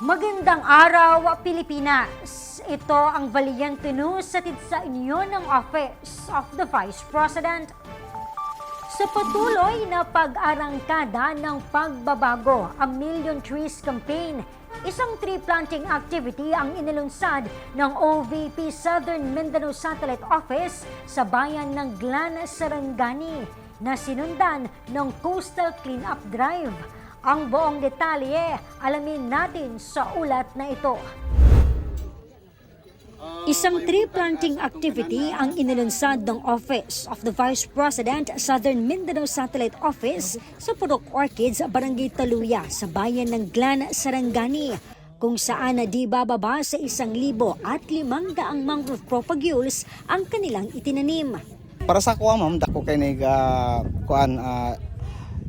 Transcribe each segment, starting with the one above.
Magandang araw, Pilipinas! Ito ang Valiente News sa inyo ng Office of the Vice President. Sa patuloy na pag-arangkada ng pagbabago, A Million Trees Campaign, isang tree planting activity ang inilunsad ng OVP Southern Mindanao Satellite Office sa bayan ng Glan, Sarangani na sinundan ng Coastal Cleanup Drive. Ang buong detalye, alamin natin sa ulat na ito. Isang tree planting activity ang inilunsad ng Office of the Vice President Southern Mindanao Satellite Office sa Purok Orchids, Barangay Taluya sa bayan ng Glan, Sarangani, kung saan na di bababa sa 1,500 mangrove propagules ang kanilang itinanim. Para sa kuha, ma'am, dako kay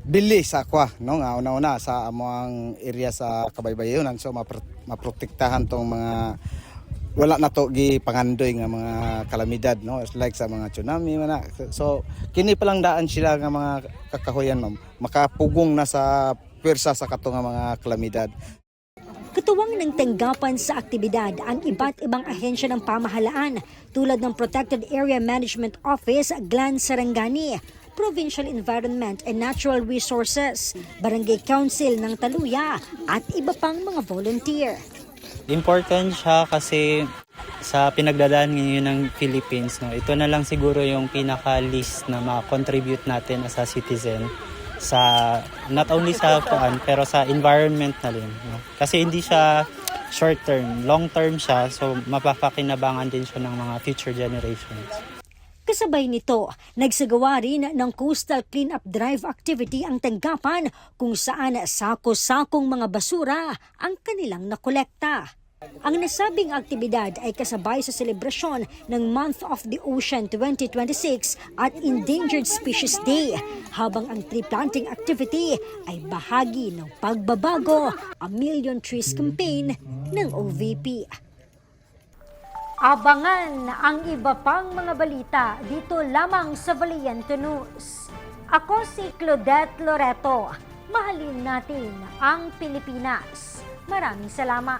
bili sa kwa no nga una-una sa among area sa Kabaybayonan, so maprotektahan tong mga wala na to gi pangandoy nga mga kalamidad, no, like sa mga tsunami mana. So kini pa lang daan sila nga mga kakahuyan, ma'am, makapugong na sa pwersa sa kato nga mga kalamidad. Katuwang ng tanggapan sa aktibidad ang iba't ibang ahensya ng pamahalaan tulad ng Protected Area Management Office, Glan, Sarangani, Provincial Environment and Natural Resources, Barangay Council ng Taluya at iba pang mga volunteer. Important siya kasi sa pinagdadaan ngayon ng Philippines, no, ito na lang siguro yung pinaka-least na ma-contribute natin as a citizen sa not only sa kuan pero sa environment na rin, no? Kasi hindi siya short term, long term siya, so mapapakinabangan din siya ng mga future generations. Kasabay nito, nagsagawa rin ng Coastal Cleanup Drive activity ang tanggapan kung saan sako-sakong mga basura ang kanilang nakolekta. Ang nasabing aktibidad ay kasabay sa selebrasyon ng Month of the Ocean 2026 at Endangered Species Day, habang ang tree planting activity ay bahagi ng pagbabago, A Million Trees Campaign ng OVP. Abangan ang iba pang mga balita dito lamang sa Valiente News. Ako si Claudette Loreto. Mahalin natin ang Pilipinas. Maraming salamat.